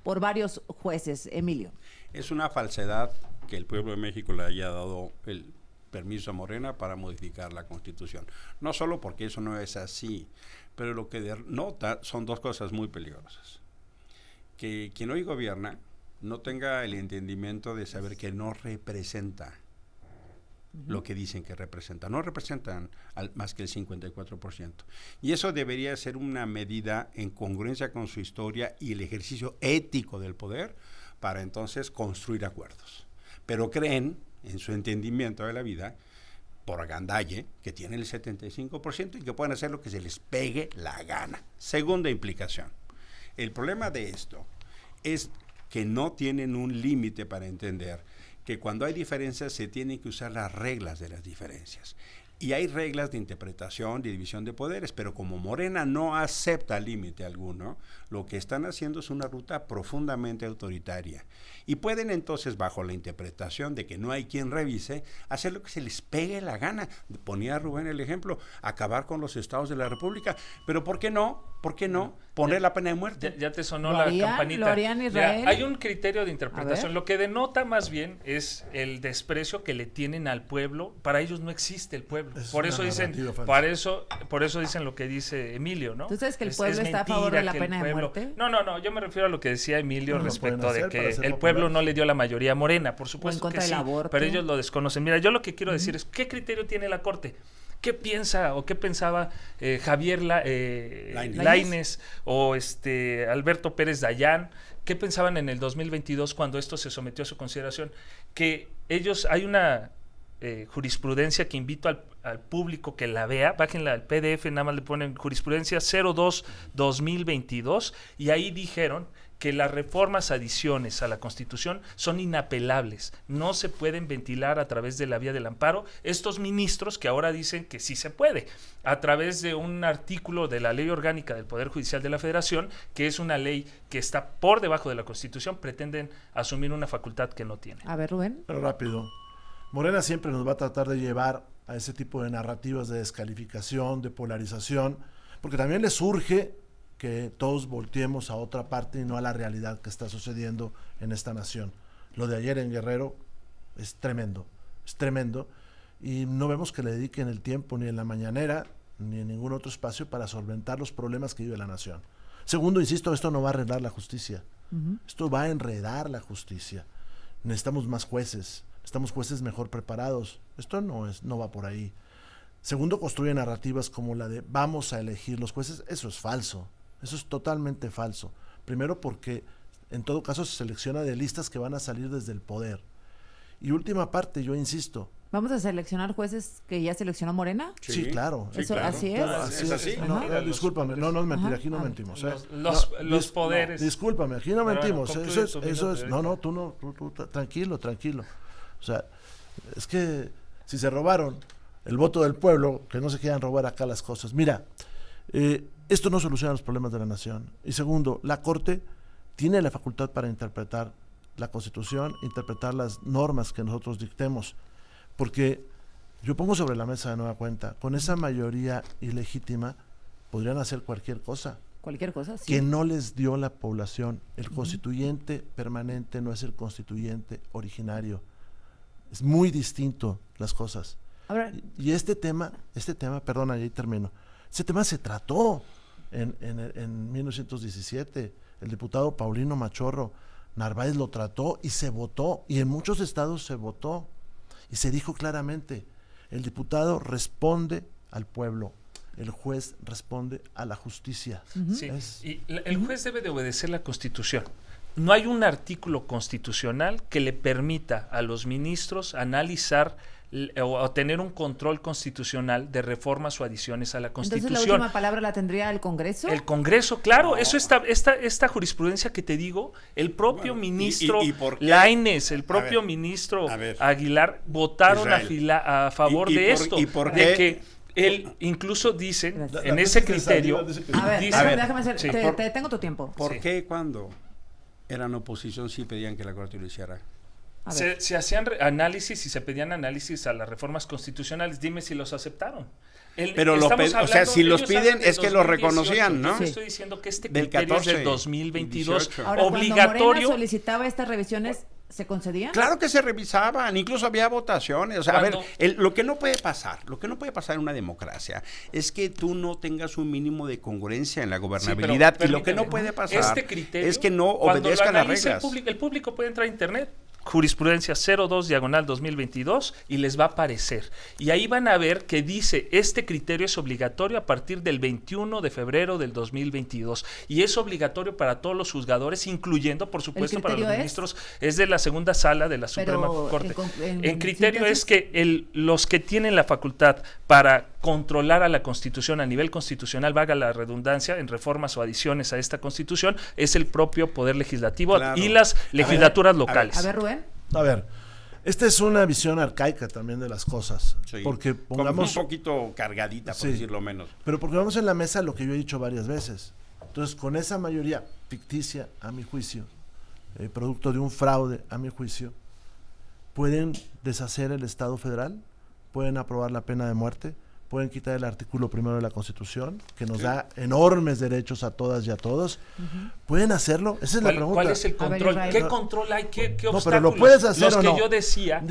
por varios jueces, Emilio. Es una falsedad que el pueblo de México le haya dado el permiso a Morena para modificar la Constitución. No solo porque eso no es así, pero lo que denota son dos cosas muy peligrosas. Que quien hoy gobierna no tenga el entendimiento de saber que no representa lo que dicen que representan. No representan más que el 54%. Y eso debería ser una medida en congruencia con su historia y el ejercicio ético del poder para entonces construir acuerdos. Pero creen, en su entendimiento de la vida, por agandalle, que tienen el 75% y que pueden hacer lo que se les pegue la gana. Segunda implicación. El problema de esto es que no tienen un límite para entender que cuando hay diferencias se tienen que usar las reglas de las diferencias. Y hay reglas de interpretación, de división de poderes, pero como Morena no acepta límite alguno, lo que están haciendo es una ruta profundamente autoritaria. Y pueden entonces, bajo la interpretación de que no hay quien revise, hacer lo que se les pegue la gana. Ponía Rubén el ejemplo, acabar con los estados de la República. Pero ¿por qué no? ¿Por qué no? Poner la pena de muerte. Ya te sonó la campanita. ¿Lo harían Israel? Hay un criterio de interpretación. Lo que denota más bien es el desprecio que le tienen al pueblo. Para ellos no existe el pueblo. Por eso dicen lo que dice Emilio, ¿no? ¿Tú sabes que el pueblo está a favor de la pena de muerte? No, yo me refiero a lo que decía Emilio respecto de que el pueblo no le dio la mayoría a Morena, por supuesto que sí, pero ellos lo desconocen. Mira, yo lo que quiero decir es, ¿qué criterio tiene la Corte? ¿Qué piensa o qué pensaba Javier Lainez o Alberto Pérez Dayán? ¿Qué pensaban en el 2022 cuando esto se sometió a su consideración? Que hay una jurisprudencia que invito al público que la vea, bájenla al PDF, nada más le ponen jurisprudencia 02-2022 y ahí dijeron que las reformas, adiciones a la Constitución son inapelables, no se pueden ventilar a través de la vía del amparo. Estos ministros que ahora dicen que sí se puede, a través de un artículo de la Ley Orgánica del Poder Judicial de la Federación, que es una ley que está por debajo de la Constitución, pretenden asumir una facultad que no tiene. A ver, Rubén. Pero rápido. Morena siempre nos va a tratar de llevar a ese tipo de narrativas de descalificación, de polarización, porque también les surge que todos volteemos a otra parte y no a la realidad que está sucediendo en esta nación. Lo de ayer en Guerrero es tremendo, y no vemos que le dediquen el tiempo ni en la mañanera ni en ningún otro espacio para solventar los problemas que vive la nación. Segundo, insisto, esto no va a arreglar la justicia, esto va a enredar la justicia. Necesitamos más jueces, necesitamos jueces mejor preparados, esto no va por ahí. Segundo, construye narrativas como la de vamos a elegir los jueces, eso es falso. Eso es totalmente falso. Primero porque en todo caso se selecciona de listas que van a salir desde el poder. Y última parte, yo insisto. ¿Vamos a seleccionar jueces que ya seleccionó Morena? Sí, claro. ¿Eso claro. así es? ¿Es así? Discúlpame, no es mentira, aquí no mentimos. Los poderes. Discúlpame, aquí no mentimos. Bueno, eso es. No, tú tranquilo. O sea, es que si se robaron el voto del pueblo, que no se quieran robar acá las cosas. Mira, esto no soluciona los problemas de la nación. Y segundo, la Corte tiene la facultad para interpretar la Constitución, interpretar las normas que nosotros dictemos, porque yo pongo sobre la mesa de nueva cuenta, con esa mayoría ilegítima podrían hacer cualquier cosa. Cualquier cosa, sí. Que no les dio la población. El constituyente permanente no es el constituyente originario. Es muy distinto las cosas. Ahora, y este tema, perdona, ahí termino. Ese tema se trató en 1917. El diputado Paulino Machorro Narváez lo trató y se votó. Y en muchos estados se votó. Y se dijo claramente, el diputado responde al pueblo, el juez responde a la justicia. Sí, y el juez debe de obedecer la Constitución. No hay un artículo constitucional que le permita a los ministros analizar o tener un control constitucional de reformas o adiciones a la Constitución. Entonces, ¿la última palabra la tendría el Congreso? El Congreso, claro, eso esta jurisprudencia que te digo, el propio ministro Lainez, el propio ministro Aguilar votaron a favor de esto, de que él incluso dicen en ese criterio. Déjame hacer, te tengo tu tiempo. ¿Por qué cuando eran oposición sí pedían que la Corte lo hiciera? Se hacían análisis y se pedían análisis a las reformas constitucionales. Dime si los aceptaron. Pero o sea, si los piden es que los reconocían, ¿no? Yo estoy diciendo que este criterio es del 2022. Ahora, obligatorio. Cuando Morena solicitaba estas revisiones, ¿se concedían? Claro que se revisaban, incluso había votaciones. O sea, Cuando, a ver, lo que no puede pasar en una democracia es que tú no tengas un mínimo de congruencia en la gobernabilidad. Y lo que no puede pasar es que no obedezcan las reglas. El público puede entrar a internet, jurisprudencia 02/2022, y les va a aparecer. Y ahí van a ver que dice, este criterio es obligatorio a partir del 21 de febrero del 2022. Y es obligatorio para todos los juzgadores, incluyendo, por supuesto, para los ministros. Es de la segunda sala de la Suprema Corte. En criterio es que los que tienen la facultad para controlar a la Constitución a nivel constitucional, valga la redundancia, en reformas o adiciones a esta Constitución, es el propio Poder Legislativo, claro, y las legislaturas locales. A ver, Rubén. A ver, esta es una visión arcaica también de las cosas. Sí, porque pongamos un poquito cargadita, por decirlo menos. Pero porque vamos en la mesa lo que yo he dicho varias veces. Entonces, con esa mayoría ficticia, a mi juicio, producto de un fraude, a mi juicio, pueden deshacer el Estado federal, pueden aprobar la pena de muerte, pueden quitar el artículo 1 de la Constitución, que nos da enormes derechos a todas y a todos. ¿Pueden hacerlo? Esa es la pregunta. ¿Cuál es el control? ¿Qué control hay? ¿Qué obstáculos? Pero lo puedes hacer, los ¿o no? que yo decía,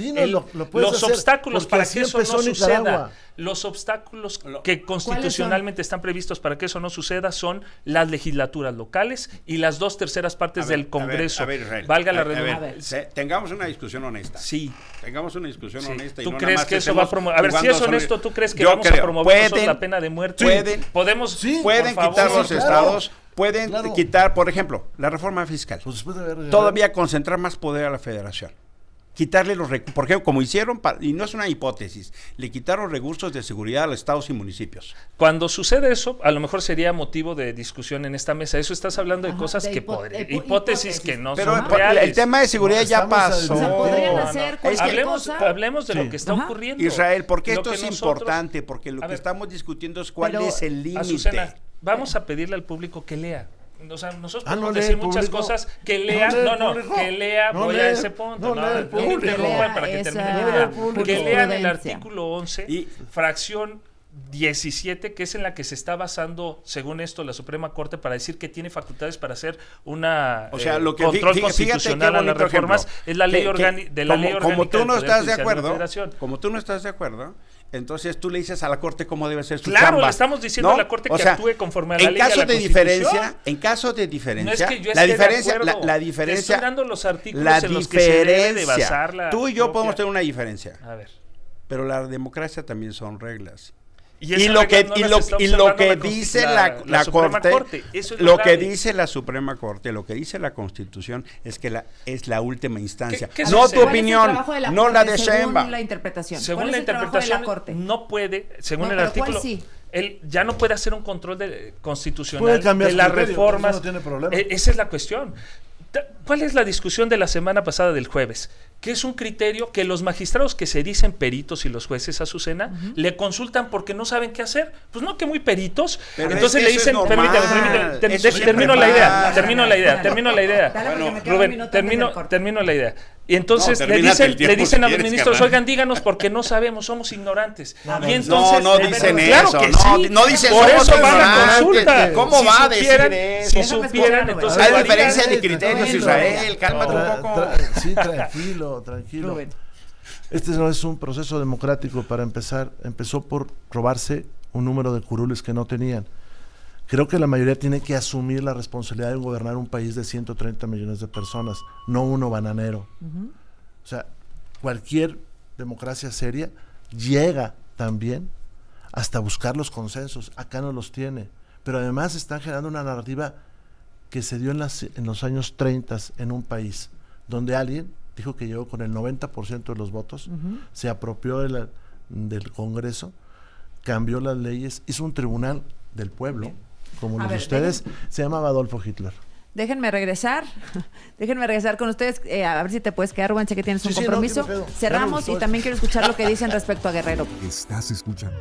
los obstáculos para que eso no suceda. Los obstáculos que constitucionalmente están previstos para que eso no suceda son las legislaturas locales y las 2/3 partes del Congreso. Valga la redundancia. Tengamos una discusión honesta. Sí. Tengamos una discusión honesta. ¿Tú crees que eso va a promover? A ver, si es honesto, ¿tú crees que vamos a promover la pena de muerte? Pueden quitar los estados. Pueden quitar, por ejemplo, la reforma fiscal. Pues todavía concentrar más poder a la federación. Quitarle los recursos, por ejemplo, como hicieron, y no es una hipótesis, le quitaron recursos de seguridad a los estados y municipios. Cuando sucede eso, a lo mejor sería motivo de discusión en esta mesa. Eso estás hablando de cosas que podrían, hipótesis que no son reales. El tema de seguridad ya pasó. O sea, podrían hacer hablemos de lo que está ocurriendo. Israel, porque esto es importante, porque lo que estamos discutiendo es cuál es el límite. Azucena, vamos a pedirle al público que lea. O sea, nosotros podemos decir muchas cosas, que lea, que lea, voy a ese punto, que lean el artículo 11, fracción 17, que es en la que se está basando, según esto, la Suprema Corte para decir que tiene facultades para hacer una control constitucional a las reformas, es la ley orgánica. Como tú no estás de acuerdo, entonces tú le dices a la Corte cómo debe ser su chamba. Claro, le estamos diciendo a la Corte que actúe conforme a la ley y a la Constitución. En caso de diferencia, no es que yo la diferencia, te estoy dando los artículos en los que se debe de basar la tú y yo podemos tener una diferencia. A ver. Pero la democracia también son reglas. Y lo que dice la Corte, lo que dice la Suprema Corte, lo que dice la Constitución es que es la última instancia. No tu opinión, no la de Sheinbaum. Según la interpretación. Según la interpretación, no puede, según el artículo, él ya no puede hacer un control constitucional de las reformas. No tiene problema. Esa es la cuestión. ¿Cuál es la discusión de la semana pasada del jueves? Que es un criterio que los magistrados que se dicen peritos y los jueces, Azucena, le consultan porque no saben qué hacer. Pues no, que muy peritos. Pero entonces le dicen, permíteme, termino la idea. Bueno, Rubén, termino la idea. Y entonces le dicen a los ministros, oigan, díganos porque no sabemos, somos ignorantes. Y entonces, no dicen claro eso. Que sí. No dicen por eso van a consulta. ¿Cómo va a decir eso? Si supieran, entonces hay diferencia de criterios, Israel. Cálmate un poco. Sí, tranquilo. Rubén. Este no es un proceso democrático para empezar. Empezó por robarse un número de curules que no tenían. Creo que la mayoría tiene que asumir la responsabilidad de gobernar un país de 130 millones de personas, no uno bananero. O sea, cualquier democracia seria llega también hasta buscar los consensos. Acá no los tiene. Pero además están generando una narrativa que se dio en los años 30 en un país donde alguien dijo que llegó con el 90% de los votos, se apropió del Congreso, cambió las leyes, hizo un tribunal del pueblo, como los de ustedes, se llamaba Adolfo Hitler. Déjenme regresar con ustedes, a ver si te puedes quedar, Rubén, sé que tienes un compromiso. Cerramos y también quiero escuchar lo que dicen respecto a Guerrero. Estás escuchando